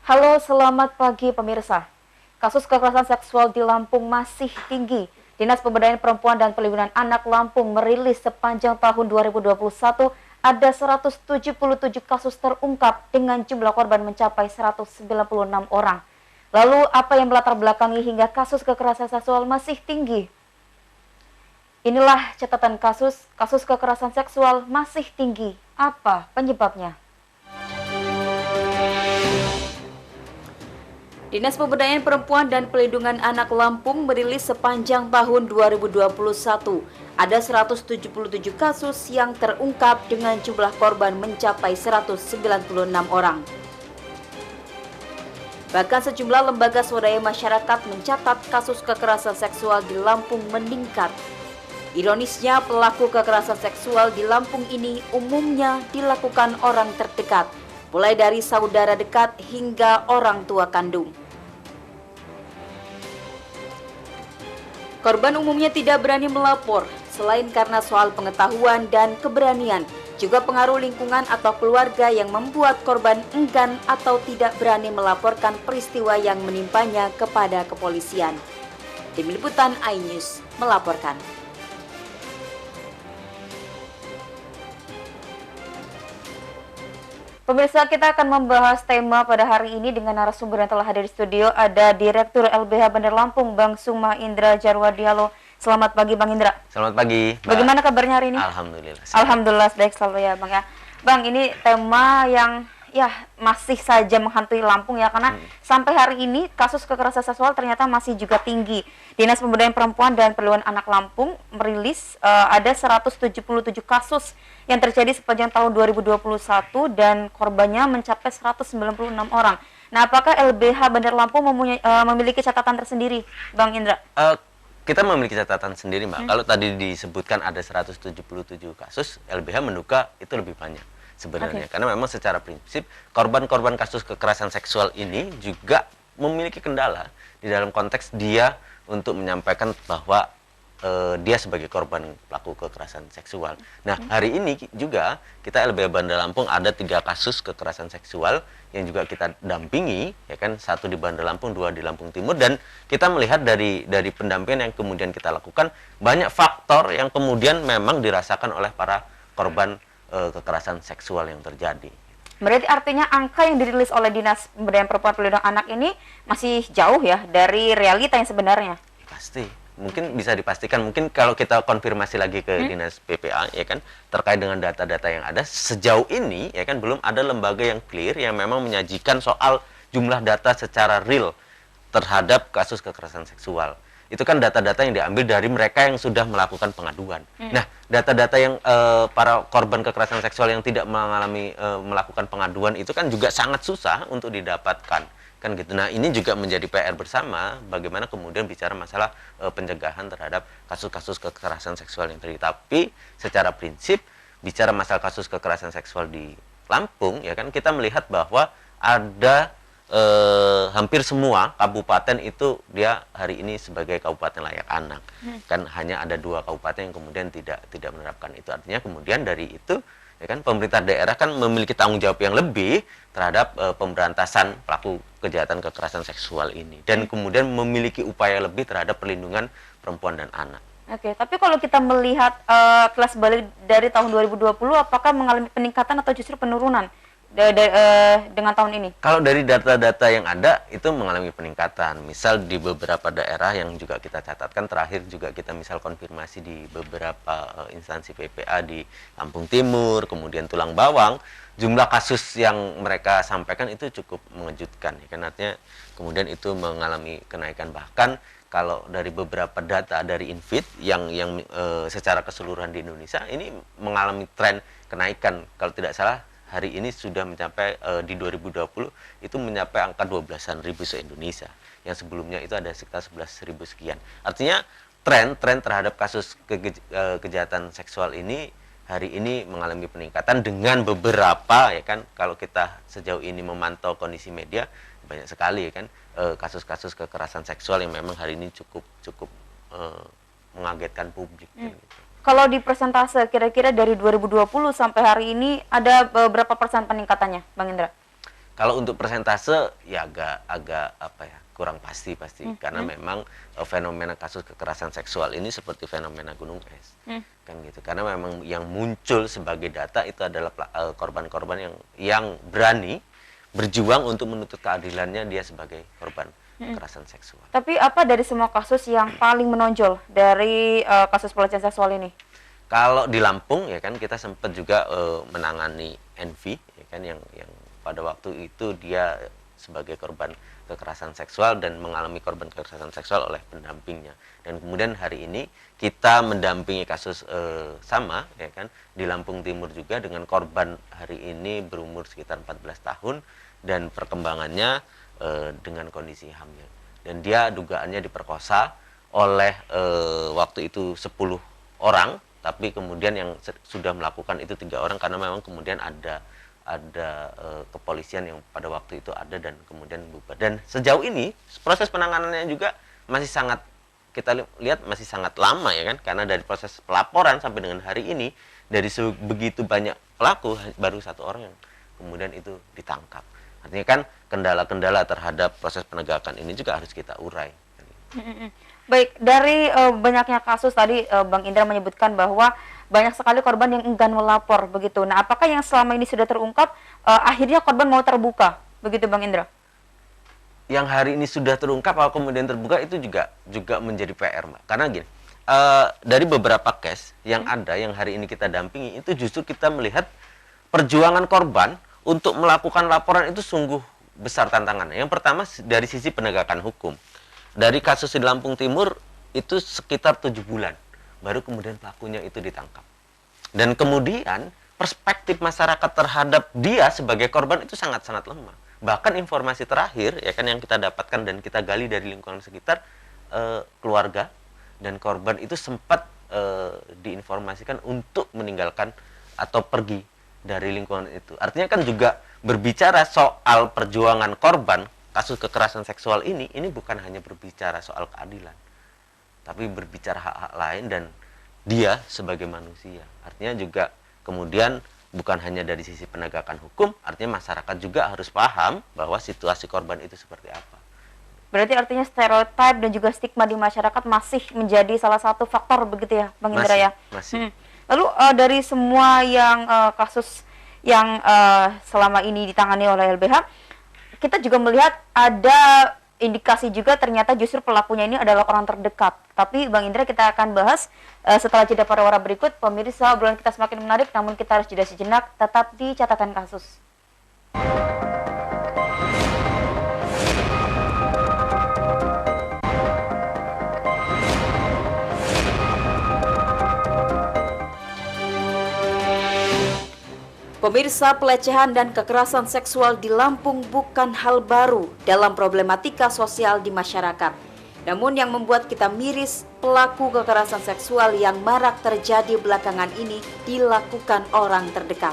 Halo, selamat pagi pemirsa. Kasus kekerasan seksual di Lampung masih tinggi. Dinas Pemberdayaan Perempuan dan Perlindungan Anak Lampung merilis sepanjang tahun 2021 ada 177 kasus terungkap dengan jumlah korban mencapai 196 orang. Lalu apa yang melatar belakangi hingga kasus kekerasan seksual masih tinggi? Inilah catatan kasus kekerasan seksual masih tinggi. Apa penyebabnya? Dinas Pemberdayaan Perempuan dan Perlindungan Anak Lampung merilis sepanjang tahun 2021 ada 177 kasus yang terungkap dengan jumlah korban mencapai 196 orang. Bahkan sejumlah lembaga swadaya masyarakat mencatat kasus kekerasan seksual di Lampung meningkat. Ironisnya, pelaku kekerasan seksual di Lampung ini umumnya dilakukan orang terdekat, mulai dari saudara dekat hingga orang tua kandung. Korban umumnya tidak berani melapor, selain karena soal pengetahuan dan keberanian, juga pengaruh lingkungan atau keluarga yang membuat korban enggan atau tidak berani melaporkan peristiwa yang menimpanya kepada kepolisian. Tim Liputan iNews melaporkan. Pemirsa, kita akan membahas tema pada hari ini dengan narasumber yang telah hadir di studio. Ada Direktur LBH Bandar Lampung, Bang Sukma Indra Jarwadi. Halo, selamat pagi Bang Indra. Selamat pagi, Mbak. Bagaimana kabarnya hari ini? Alhamdulillah. Alhamdulillah, baik selalu ya Bang ya. Bang, ini tema yang masih saja menghantui Lampung ya, karena sampai hari ini kasus kekerasan seksual ternyata masih juga tinggi. Dinas Pemberdayaan Perempuan dan Perlindungan Anak Lampung merilis ada 177 kasus yang terjadi sepanjang tahun 2021 dan korbannya mencapai 196 orang. Nah, apakah LBH Bandar Lampung memiliki catatan tersendiri, Bang Indra? Kita memiliki catatan sendiri, Mbak. Kalau tadi disebutkan ada 177 kasus, LBH menduga itu lebih banyak sebenarnya. Karena memang secara prinsip korban-korban kasus kekerasan seksual ini juga memiliki kendala di dalam konteks dia untuk menyampaikan bahwa dia sebagai korban pelaku kekerasan seksual. Nah, hari ini juga kita LBH Bandar Lampung ada 3 kasus kekerasan seksual yang juga kita dampingi, ya kan, 1 di Bandar Lampung, 2 di Lampung Timur, dan kita melihat dari pendampingan yang kemudian kita lakukan banyak faktor yang kemudian memang dirasakan oleh para korban kekerasan seksual yang terjadi. Berarti artinya angka yang dirilis oleh Dinas Pemberdayaan Perempuan Perlindungan Anak ini masih jauh ya dari realita yang sebenarnya? Pasti. Mungkin bisa dipastikan, mungkin kalau kita konfirmasi lagi ke Dinas PPA, ya kan, terkait dengan data-data yang ada, sejauh ini, ya kan, belum ada lembaga yang clear yang memang menyajikan soal jumlah data secara real terhadap kasus kekerasan seksual. Itu kan data-data yang diambil dari mereka yang sudah melakukan pengaduan. Nah, data-data yang para korban kekerasan seksual yang tidak mengalami melakukan pengaduan itu kan juga sangat susah untuk didapatkan, kan gitu. Nah, ini juga menjadi PR bersama bagaimana kemudian bicara masalah pencegahan terhadap kasus-kasus kekerasan seksual yang terjadi. Tapi secara prinsip bicara masalah kasus kekerasan seksual di Lampung, ya kan, kita melihat bahwa ada hampir semua kabupaten itu dia hari ini sebagai kabupaten layak anak. Kan hanya ada 2 kabupaten yang kemudian tidak menerapkan itu. Artinya kemudian dari itu, ya kan, pemerintah daerah kan memiliki tanggung jawab yang lebih terhadap pemberantasan pelaku kejahatan kekerasan seksual ini, dan kemudian memiliki upaya lebih terhadap perlindungan perempuan dan anak. Oke, tapi kalau kita melihat kelas balik dari tahun 2020, apakah mengalami peningkatan atau justru penurunan dengan tahun ini? Kalau dari data-data yang ada itu mengalami peningkatan. Misal di beberapa daerah yang juga kita catatkan, terakhir juga kita misal konfirmasi di beberapa instansi PPA di Lampung Timur, kemudian Tulang Bawang, jumlah kasus yang mereka sampaikan itu cukup mengejutkan. Ya, kan, artinya kemudian itu mengalami kenaikan. Bahkan kalau dari beberapa data dari Infit yang secara keseluruhan di Indonesia ini mengalami tren kenaikan. Kalau tidak salah hari ini sudah mencapai di 2020 itu mencapai angka 12.000 se-Indonesia. Yang sebelumnya itu ada sekitar 11.000 sekian. Artinya tren terhadap kasus kejahatan seksual ini hari ini mengalami peningkatan dengan beberapa, ya kan, kalau kita sejauh ini memantau kondisi media banyak sekali, ya kan, kasus-kasus kekerasan seksual yang memang hari ini cukup mengagetkan publik. Gitu. Kalau di persentase kira-kira dari 2020 sampai hari ini ada berapa persen peningkatannya, Bang Indra? Kalau untuk persentase ya agak apa ya, kurang pasti karena memang fenomena kasus kekerasan seksual ini seperti fenomena gunung es. Kan gitu. Karena memang yang muncul sebagai data itu adalah korban-korban yang berani berjuang untuk menuntut keadilannya dia sebagai korban kekerasan seksual. Tapi apa dari semua kasus yang paling menonjol dari kasus pelecehan seksual ini? Kalau di Lampung ya kan kita sempat juga menangani NV ya kan yang pada waktu itu dia sebagai korban kekerasan seksual dan mengalami korban kekerasan seksual oleh pendampingnya. Dan kemudian hari ini kita mendampingi kasus sama ya kan di Lampung Timur juga dengan korban hari ini berumur sekitar 14 tahun dan perkembangannya dengan kondisi hamil. Dan dia dugaannya diperkosa oleh waktu itu 10 orang, tapi kemudian yang sudah melakukan itu 3 orang karena memang kemudian ada kepolisian yang pada waktu itu ada dan kemudian bubar. Dan sejauh ini proses penanganannya juga masih sangat, kita lihat masih sangat lama ya kan, karena dari proses pelaporan sampai dengan hari ini dari begitu banyak pelaku baru 1 orang yang kemudian itu ditangkap. Artinya kan kendala-kendala terhadap proses penegakan ini juga harus kita urai. Baik, dari banyaknya kasus tadi Bang Indra menyebutkan bahwa banyak sekali korban yang enggan melapor begitu. Nah, apakah yang selama ini sudah terungkap akhirnya korban mau terbuka begitu Bang Indra? Yang hari ini sudah terungkap atau kemudian terbuka itu juga menjadi PR, Mbak. Karena gini, dari beberapa case yang ada yang hari ini kita dampingi itu justru kita melihat perjuangan korban untuk melakukan laporan itu sungguh besar tantangannya. Yang pertama dari sisi penegakan hukum. Dari kasus di Lampung Timur itu sekitar 7 bulan baru kemudian pelakunya itu ditangkap. Dan kemudian perspektif masyarakat terhadap dia sebagai korban itu sangat-sangat lemah. Bahkan informasi terakhir ya kan yang kita dapatkan dan kita gali dari lingkungan sekitar, keluarga dan korban itu sempat diinformasikan untuk meninggalkan atau pergi dari lingkungan itu. Artinya kan juga berbicara soal perjuangan korban kasus kekerasan seksual ini bukan hanya berbicara soal keadilan, tapi berbicara hak-hak lain dan dia sebagai manusia. Artinya juga kemudian bukan hanya dari sisi penegakan hukum, artinya masyarakat juga harus paham bahwa situasi korban itu seperti apa. Berarti artinya stereotip dan juga stigma di masyarakat masih menjadi salah satu faktor begitu ya Bang Indra ya? Masih. Lalu dari semua yang kasus yang selama ini ditangani oleh LBH, kita juga melihat ada indikasi juga ternyata justru pelakunya ini adalah orang terdekat. Tapi Bang Indra kita akan bahas setelah jeda pariwara berikut. Pemirsa, obrolan kita semakin menarik, namun kita harus jeda sejenak, tetap di catatan kasus. Pemirsa, pelecehan dan kekerasan seksual di Lampung bukan hal baru dalam problematika sosial di masyarakat. Namun yang membuat kita miris, pelaku kekerasan seksual yang marak terjadi belakangan ini dilakukan orang terdekat.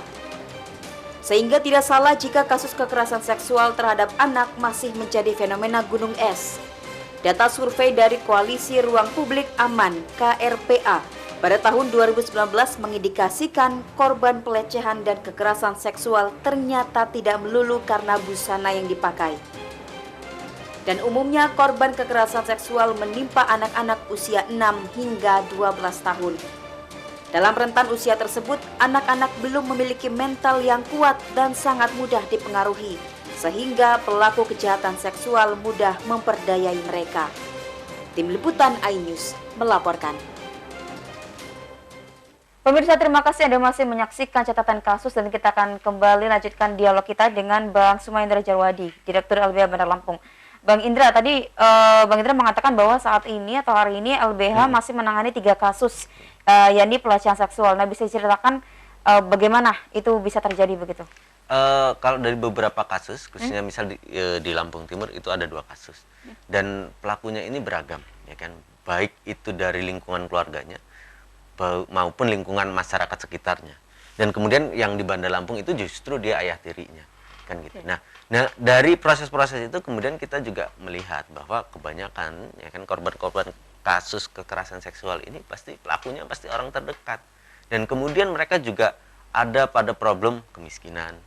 Sehingga tidak salah jika kasus kekerasan seksual terhadap anak masih menjadi fenomena gunung es. Data survei dari Koalisi Ruang Publik Aman (KRPA) pada tahun 2019 mengindikasikan korban pelecehan dan kekerasan seksual ternyata tidak melulu karena busana yang dipakai. Dan umumnya korban kekerasan seksual menimpa anak-anak usia 6 hingga 12 tahun. Dalam rentan usia tersebut, anak-anak belum memiliki mental yang kuat dan sangat mudah dipengaruhi, sehingga pelaku kejahatan seksual mudah memperdayai mereka. Tim Liputan iNews melaporkan. Pemirsa, terima kasih Anda masih menyaksikan catatan kasus dan kita akan kembali lanjutkan dialog kita dengan Bang Sumahendra Djarwadi, Direktur LBH Bandar Lampung. Bang Indra, tadi Bang Indra mengatakan bahwa saat ini atau hari ini LBH masih menangani 3 kasus, yakni pelecehan seksual. Nah, bisa diceritakan bagaimana itu bisa terjadi begitu? Kalau dari beberapa kasus, khususnya misal di Lampung Timur itu ada 2 kasus. Dan pelakunya ini beragam, ya kan? Baik itu dari lingkungan keluarganya, maupun lingkungan masyarakat sekitarnya. Dan kemudian yang di Bandar Lampung itu justru dia ayah tirinya, kan gitu. Nah, dari proses-proses itu kemudian kita juga melihat bahwa kebanyakan ya kan korban-korban kasus kekerasan seksual ini pasti pelakunya pasti orang terdekat. Dan kemudian mereka juga ada pada problem kemiskinan.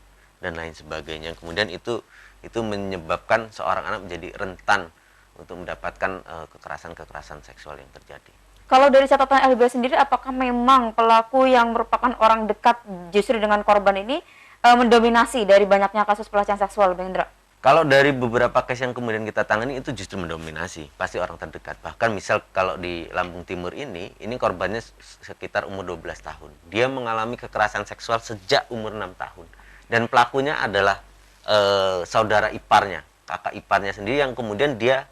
dan lain sebagainya. Kemudian itu menyebabkan seorang anak menjadi rentan untuk mendapatkan kekerasan-kekerasan seksual yang terjadi. Kalau dari catatan LBH sendiri, apakah memang pelaku yang merupakan orang dekat justru dengan korban ini mendominasi dari banyaknya kasus pelecehan seksual, Bang Indra? Kalau dari beberapa case yang kemudian kita tangani itu justru mendominasi, pasti orang terdekat. Bahkan misal kalau di Lampung Timur ini korbannya sekitar umur 12 tahun. Dia mengalami kekerasan seksual sejak umur 6 tahun. Dan pelakunya adalah saudara iparnya, kakak iparnya sendiri yang kemudian dia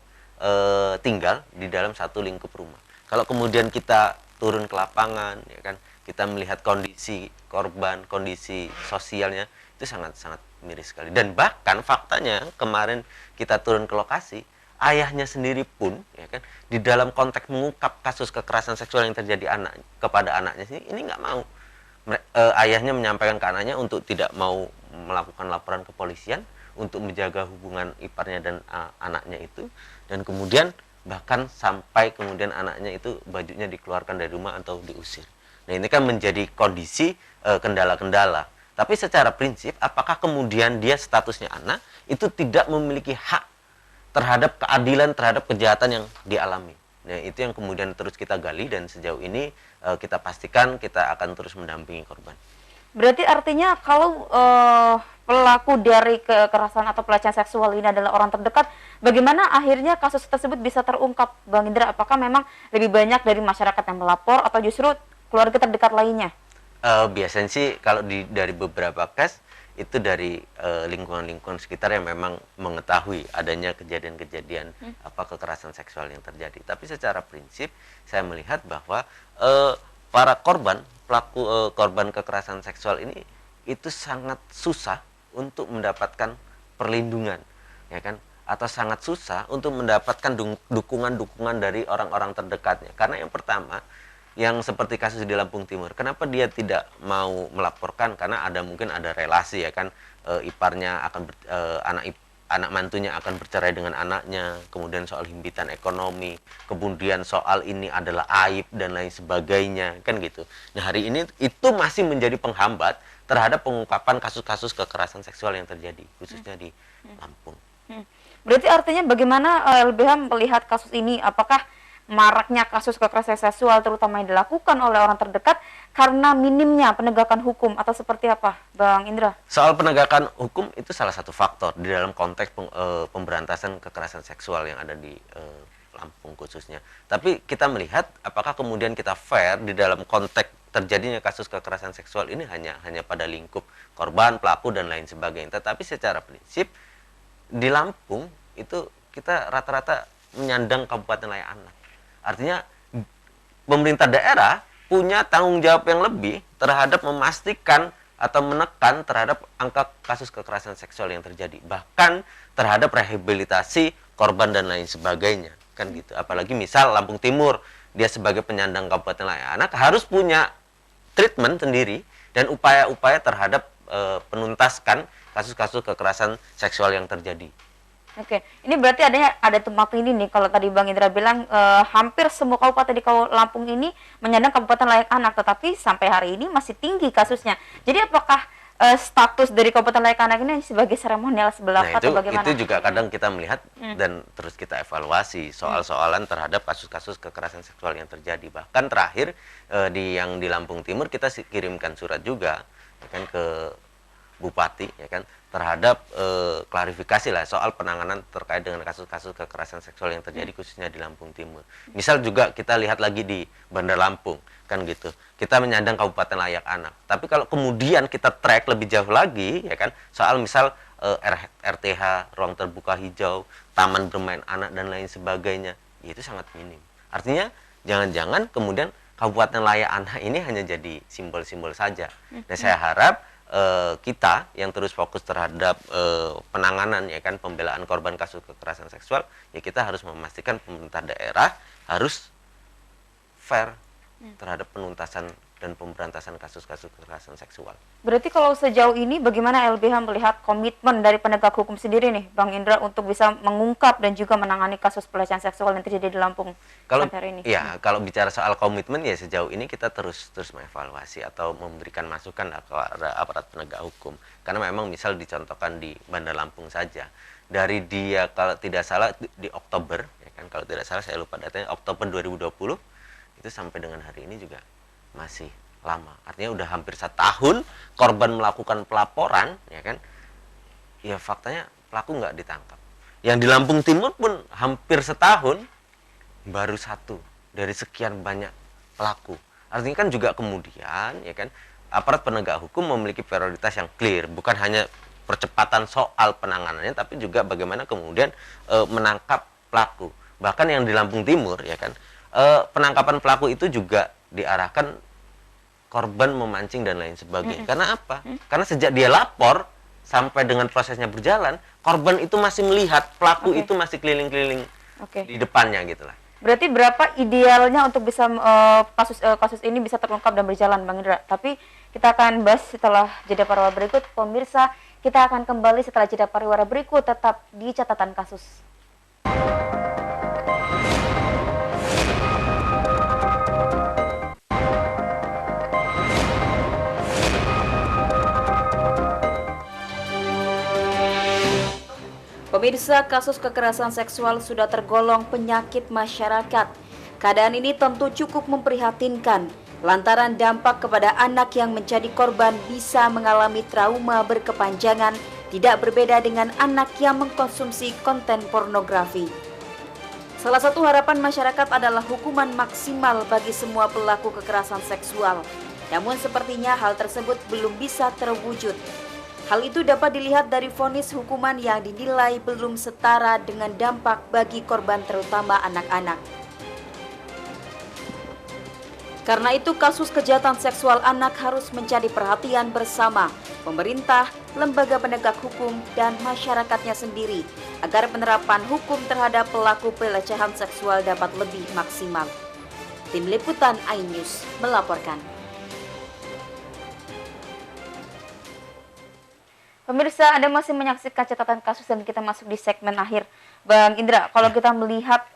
tinggal di dalam satu lingkup rumah. Kalau kemudian kita turun ke lapangan, ya kan, kita melihat kondisi korban, kondisi sosialnya, itu sangat-sangat miris sekali. Dan bahkan faktanya kemarin kita turun ke lokasi, ayahnya sendiri pun, ya kan, di dalam konteks mengungkap kasus kekerasan seksual yang terjadi kepada anaknya sendiri, ini nggak mau. Ayahnya menyampaikan ke anaknya untuk tidak mau melakukan laporan ke kepolisian, untuk menjaga hubungan iparnya dan anaknya itu, dan kemudian bahkan sampai kemudian anaknya itu bajunya dikeluarkan dari rumah atau diusir. Nah, ini kan menjadi kondisi kendala-kendala. Tapi secara prinsip, apakah kemudian dia statusnya anak itu tidak memiliki hak terhadap keadilan, terhadap kejahatan yang dialami. Nah, itu yang kemudian terus kita gali, dan sejauh ini kita pastikan kita akan terus mendampingi korban. Berarti artinya kalau pelaku dari kekerasan atau pelecehan seksual ini adalah orang terdekat, bagaimana akhirnya kasus tersebut bisa terungkap, Bang Indra? Apakah memang lebih banyak dari masyarakat yang melapor atau justru keluarga terdekat lainnya? Biasanya sih kalau dari beberapa case itu dari lingkungan-lingkungan sekitar yang memang mengetahui adanya kejadian-kejadian kekerasan seksual yang terjadi. Tapi secara prinsip saya melihat bahwa para pelaku korban kekerasan seksual ini itu sangat susah untuk mendapatkan perlindungan, ya kan? Atau sangat susah untuk mendapatkan dukungan-dukungan dari orang-orang terdekatnya. Karena yang pertama, yang seperti kasus di Lampung Timur, kenapa dia tidak mau melaporkan? Karena mungkin ada relasi, ya kan, iparnya akan anak mantunya akan bercerai dengan anaknya, kemudian soal himpitan ekonomi, kemudian soal ini adalah aib dan lain sebagainya, kan gitu. Nah, hari ini itu masih menjadi penghambat terhadap pengungkapan kasus-kasus kekerasan seksual yang terjadi khususnya di Lampung. Berarti artinya bagaimana LBH melihat kasus ini? Apakah maraknya kasus kekerasan seksual terutama yang dilakukan oleh orang terdekat karena minimnya penegakan hukum atau seperti apa, Bang Indra? Soal penegakan hukum itu salah satu faktor di dalam konteks pemberantasan kekerasan seksual yang ada di Lampung khususnya. Tapi kita melihat apakah kemudian kita fair di dalam konteks terjadinya kasus kekerasan seksual ini hanya pada lingkup korban, pelaku dan lain sebagainya. Tetapi secara prinsip di Lampung itu kita rata-rata menyandang Kabupaten Layak Anak. Artinya pemerintah daerah punya tanggung jawab yang lebih terhadap memastikan atau menekan terhadap angka kasus kekerasan seksual yang terjadi, bahkan terhadap rehabilitasi korban dan lain sebagainya, kan gitu. Apalagi misal Lampung Timur, dia sebagai penyandang Kabupaten Layak Anak harus punya treatment sendiri dan upaya-upaya terhadap penuntaskan kasus-kasus kekerasan seksual yang terjadi. Oke, ini berarti ada tempat ini nih, kalau tadi Bang Indra bilang hampir semua kabupaten di Lampung ini menyandang Kabupaten Layak Anak, tetapi sampai hari ini masih tinggi kasusnya. Jadi apakah status dari Kabupaten Layak Anak ini sebagai seremonial sebelah atau bagaimana? Itu juga kadang kita melihat dan terus kita evaluasi soal-soalan terhadap kasus-kasus kekerasan seksual yang terjadi. Bahkan terakhir yang di Lampung Timur kita kirimkan surat juga, ya kan, ke Bupati, ya kan, terhadap klarifikasi lah soal penanganan terkait dengan kasus-kasus kekerasan seksual yang terjadi khususnya di Lampung Timur. Misal juga kita lihat lagi di Bandar Lampung, kan gitu. Kita menyandang Kabupaten Layak Anak. Tapi kalau kemudian kita track lebih jauh lagi, ya kan, soal misal RTH, ruang terbuka hijau, taman bermain anak dan lain sebagainya, ya itu sangat minim. Artinya jangan-jangan kemudian Kabupaten Layak Anak ini hanya jadi simbol-simbol saja. Dan saya harap kita yang terus fokus terhadap penanganan, ya kan, pembelaan korban kasus kekerasan seksual, ya kita harus memastikan pemerintah daerah harus fair terhadap penuntasan dan pemberantasan kasus-kasus kekerasan seksual. Berarti kalau sejauh ini bagaimana LBH melihat komitmen dari penegak hukum sendiri nih, Bang Indra, untuk bisa mengungkap dan juga menangani kasus pelecehan seksual yang terjadi di Lampung sampai hari ini? Ya, kalau bicara soal komitmen ya sejauh ini kita terus mengevaluasi atau memberikan masukan kepada aparat penegak hukum. Karena memang misal dicontohkan di Bandar Lampung saja, dari dia kalau tidak salah di Oktober, ya kan, kalau tidak salah saya lupa datanya, Oktober 2020 itu sampai dengan hari ini juga masih lama. Artinya udah hampir 1 tahun korban melakukan pelaporan, ya kan? Ya faktanya pelaku nggak ditangkap. Yang di Lampung Timur pun hampir 1 tahun baru 1 dari sekian banyak pelaku. Artinya kan juga kemudian, ya kan, aparat penegak hukum memiliki prioritas yang clear, bukan hanya percepatan soal penanganannya, tapi juga bagaimana kemudian menangkap pelaku. Bahkan yang di Lampung Timur, ya kan, penangkapan pelaku itu juga diarahkan korban memancing dan lain sebagainya. Karena apa? Karena sejak dia lapor sampai dengan prosesnya berjalan, korban itu masih melihat pelaku itu masih keliling-keliling di depannya gitulah. Berarti berapa idealnya untuk bisa kasus ini bisa terungkap dan berjalan, Bang Indra? Tapi kita akan bahas setelah jeda pariwara berikut. Pemirsa, kita akan kembali setelah jeda pariwara berikut, tetap di catatan kasus. Pemirsa, kasus kekerasan seksual sudah tergolong penyakit masyarakat. Keadaan ini tentu cukup memprihatinkan, lantaran dampak kepada anak yang menjadi korban bisa mengalami trauma berkepanjangan, tidak berbeda dengan anak yang mengkonsumsi konten pornografi. Salah satu harapan masyarakat adalah hukuman maksimal bagi semua pelaku kekerasan seksual. Namun sepertinya hal tersebut belum bisa terwujud. Hal itu dapat dilihat dari vonis hukuman yang dinilai belum setara dengan dampak bagi korban, terutama anak-anak. Karena itu, kasus kejahatan seksual anak harus menjadi perhatian bersama pemerintah, lembaga penegak hukum, dan masyarakatnya sendiri agar penerapan hukum terhadap pelaku pelecehan seksual dapat lebih maksimal. Tim Liputan iNews melaporkan. Pemirsa, Anda masih menyaksikan catatan kasus dan kita masuk di segmen akhir. Bang Indra, kalau kita melihat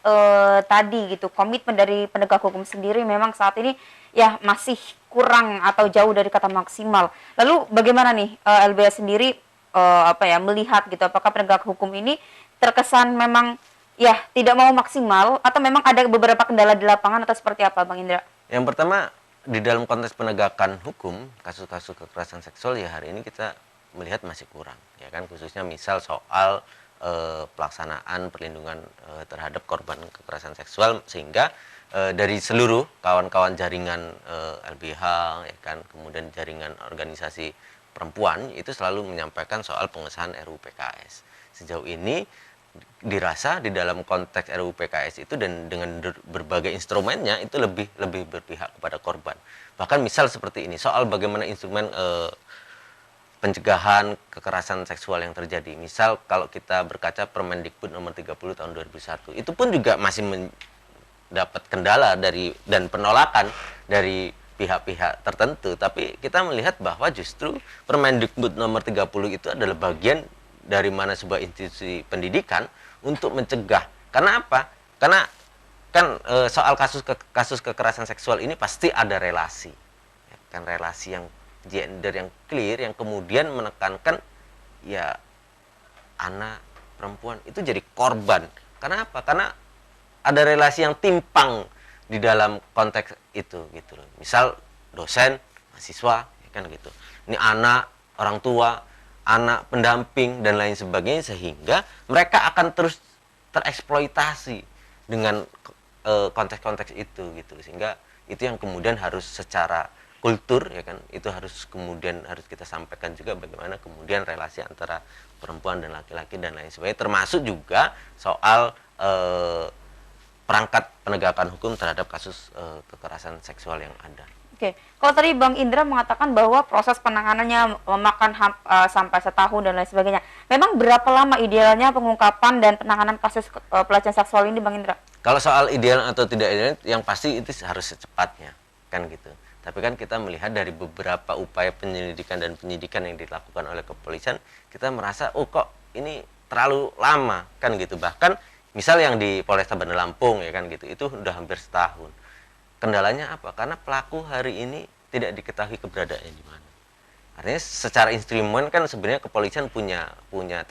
tadi gitu, komitmen dari penegak hukum sendiri memang saat ini ya masih kurang atau jauh dari kata maksimal. Lalu bagaimana nih LBH sendiri melihat gitu, apakah penegak hukum ini terkesan memang ya tidak mau maksimal atau memang ada beberapa kendala di lapangan atau seperti apa, Bang Indra? Yang pertama, di dalam konteks penegakan hukum kasus-kasus kekerasan seksual ya hari ini kita melihat masih kurang, ya kan, khususnya misal soal pelaksanaan perlindungan terhadap korban kekerasan seksual, sehingga dari seluruh kawan-kawan jaringan LBH, ya kan, kemudian jaringan organisasi perempuan itu selalu menyampaikan soal pengesahan RUU PKS. Sejauh ini dirasa di dalam konteks RUU PKS itu dan dengan berbagai instrumennya itu lebih berpihak kepada korban. Bahkan misal seperti ini, soal bagaimana instrumen pencegahan kekerasan seksual yang terjadi. Misal kalau kita berkaca Permendikbud nomor 30 tahun 2001, itu pun juga masih mendapat kendala dan penolakan dari pihak-pihak tertentu. Tapi kita melihat bahwa justru Permendikbud nomor 30 itu adalah bagian dari mana sebuah institusi pendidikan untuk mencegah. Karena apa? Karena kan soal kasus kekerasan seksual ini pasti ada relasi. Ya, kan relasi yang gender yang clear, yang kemudian menekankan ya anak perempuan itu jadi korban. Karena apa? Karena ada relasi yang timpang di dalam konteks itu gitu loh. Misal dosen, mahasiswa, ya kan gitu. Ini anak, orang tua, anak pendamping dan lain sebagainya, sehingga mereka akan terus tereksploitasi dengan konteks-konteks itu gitu. Sehingga itu yang kemudian harus secara kultur, ya kan, itu harus kita sampaikan juga bagaimana kemudian relasi antara perempuan dan laki-laki dan lain sebagainya, termasuk juga soal perangkat penegakan hukum terhadap kasus kekerasan seksual yang ada. Oke, kalau tadi Bang Indra mengatakan bahwa proses penanganannya memakan sampai 1 tahun dan lain sebagainya. Memang berapa lama idealnya pengungkapan dan penanganan kasus pelecehan seksual ini, Bang Indra? Kalau soal ideal atau tidak ideal, yang pasti itu harus secepatnya, kan gitu. Tapi kan kita melihat dari beberapa upaya penyelidikan dan penyidikan yang dilakukan oleh kepolisian, kita merasa oh kok ini terlalu lama kan gitu. Bahkan misal yang di Polresta Bandar Lampung ya kan gitu, itu udah hampir setahun. Kendalanya apa? Karena pelaku hari ini tidak diketahui keberadaannya di mana. Artinya secara instrumen kan sebenarnya kepolisian punya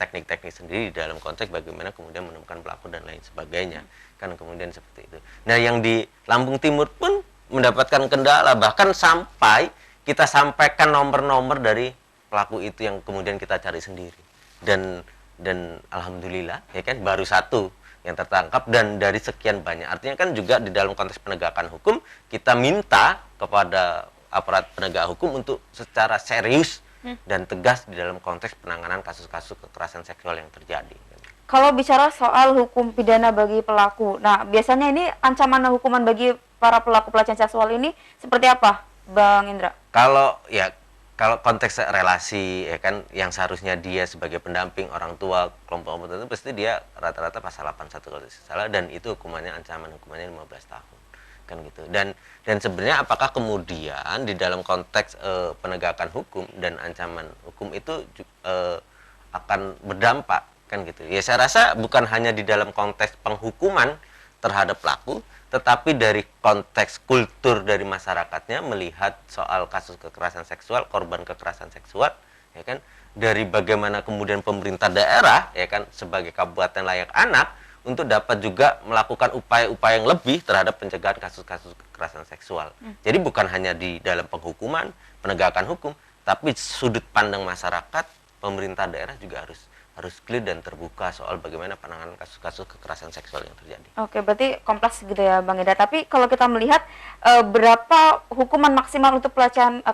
teknik-teknik sendiri dalam konteks bagaimana kemudian menemukan pelaku dan lain sebagainya. Kan kemudian seperti itu. Nah, yang di Lampung Timur pun mendapatkan kendala, bahkan sampai kita sampaikan nomor-nomor dari pelaku itu yang kemudian kita cari sendiri. Dan alhamdulillah ya kan baru satu yang tertangkap dan dari sekian banyak. Artinya kan juga di dalam konteks penegakan hukum kita minta kepada aparat penegak hukum untuk secara serius dan tegas di dalam konteks penanganan kasus-kasus kekerasan seksual yang terjadi. Kalau bicara soal hukum pidana bagi pelaku, nah biasanya ini ancaman hukuman bagi para pelaku pelecehan seksual ini seperti apa, Bang Indra? Kalau konteks relasi ya kan yang seharusnya dia sebagai pendamping orang tua kelompok tertentu pasti dia rata-rata pasal 81 kalau tidak salah, dan itu ancaman hukumannya 15 tahun kan gitu. Dan sebenarnya apakah kemudian di dalam konteks penegakan hukum dan ancaman hukum itu akan berdampak kan gitu. Ya saya rasa bukan hanya di dalam konteks penghukuman terhadap pelaku, tetapi dari konteks kultur dari masyarakatnya melihat soal kasus kekerasan seksual, korban kekerasan seksual, ya kan, dari bagaimana kemudian pemerintah daerah, ya kan, sebagai kabupaten layak anak untuk dapat juga melakukan upaya-upaya yang lebih terhadap pencegahan kasus-kasus kekerasan seksual. Jadi bukan hanya di dalam penghukuman, penegakan hukum, tapi sudut pandang masyarakat, pemerintah daerah juga harus clear dan terbuka soal bagaimana penanganan kasus-kasus kekerasan seksual yang terjadi. Oke, berarti kompleks gitu ya, Bang Ida. Tapi kalau kita melihat berapa hukuman maksimal untuk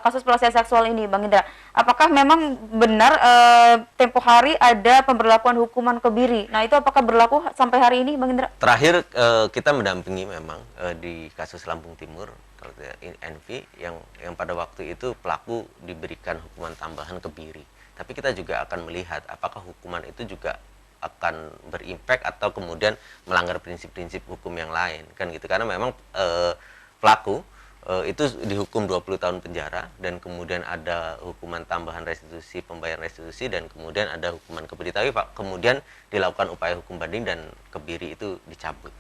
kasus pelecehan seksual ini, Bang Indra? Apakah memang benar tempo hari ada pemberlakuan hukuman kebiri? Nah, itu apakah berlaku sampai hari ini, Bang Indra? Terakhir kita mendampingi memang di kasus Lampung Timur, kalau tidak NV, yang pada waktu itu pelaku diberikan hukuman tambahan kebiri. Tapi kita juga akan melihat apakah hukuman itu juga akan berimpact atau kemudian melanggar prinsip-prinsip hukum yang lain kan gitu. Karena memang pelaku itu dihukum 20 tahun penjara dan kemudian ada hukuman tambahan restitusi, pembayaran restitusi, dan kemudian ada hukuman kebiri. Tapi Pak, kemudian dilakukan upaya hukum banding dan kebiri itu dicabut.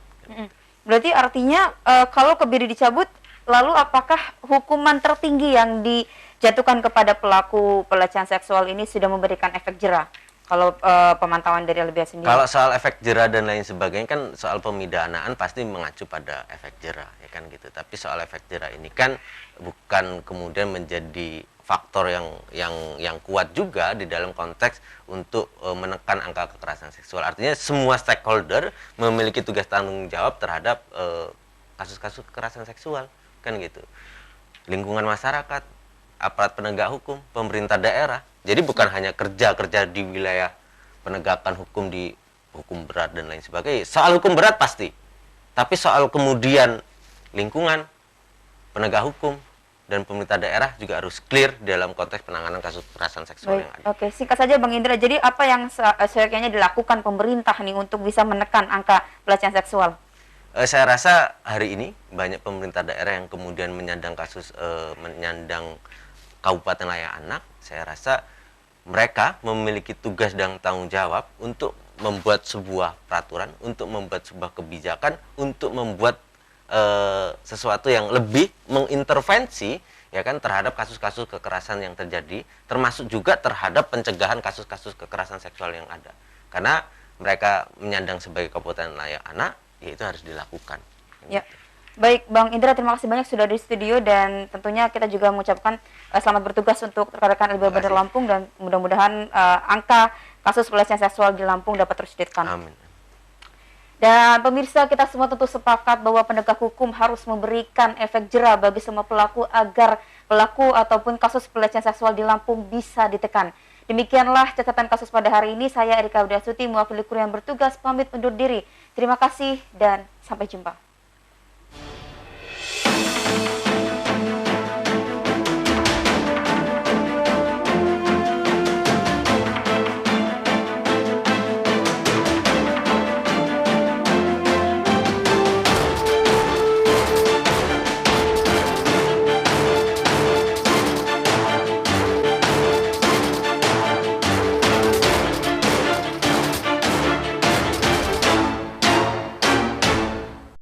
Berarti artinya kalau kebiri dicabut, lalu apakah hukuman tertinggi yang dijatuhkan kepada pelaku pelecehan seksual ini sudah memberikan efek jera? Kalau pemantauan dari LBH sendiri. Kalau soal efek jera dan lain sebagainya kan soal pemidanaan pasti mengacu pada efek jera ya kan gitu. Tapi soal efek jera ini kan bukan kemudian menjadi faktor yang kuat juga di dalam konteks untuk menekan angka kekerasan seksual. Artinya semua stakeholder memiliki tugas tanggung jawab terhadap kasus-kasus kekerasan seksual kan gitu. Lingkungan masyarakat, aparat penegak hukum, pemerintah daerah. Jadi bukan hanya kerja di wilayah penegakan hukum di hukum berat dan lain sebagainya. Soal hukum berat pasti. Tapi soal kemudian lingkungan, penegak hukum, dan pemerintah daerah juga harus clear dalam konteks penanganan kasus kekerasan seksual yang ada. Oke, singkat saja Bang Indra. Jadi apa yang seyogyanya dilakukan pemerintah nih untuk bisa menekan angka pelecehan seksual? Saya rasa hari ini banyak pemerintah daerah yang kemudian menyandang kabupaten layak anak. Saya rasa mereka memiliki tugas dan tanggung jawab untuk membuat sebuah peraturan, untuk membuat sebuah kebijakan, untuk membuat sesuatu yang lebih mengintervensi ya kan terhadap kasus-kasus kekerasan yang terjadi, termasuk juga terhadap pencegahan kasus-kasus kekerasan seksual yang ada. Karena mereka menyandang sebagai kabupaten layak anak, ya itu harus dilakukan. Ya. Baik, Bang Indra, terima kasih banyak sudah di studio, dan tentunya kita juga mengucapkan selamat bertugas untuk rekan-rekan LBH Bandar Lampung, dan mudah-mudahan angka kasus pelecehan seksual di Lampung dapat terus ditekan. Amin. Dan pemirsa, kita semua tentu sepakat bahwa penegak hukum harus memberikan efek jera bagi semua pelaku agar pelaku ataupun kasus pelecehan seksual di Lampung bisa ditekan. Demikianlah catatan kasus pada hari ini. Saya Erika Widyasuti mewakili kru yang bertugas pamit undur diri. Terima kasih dan sampai jumpa.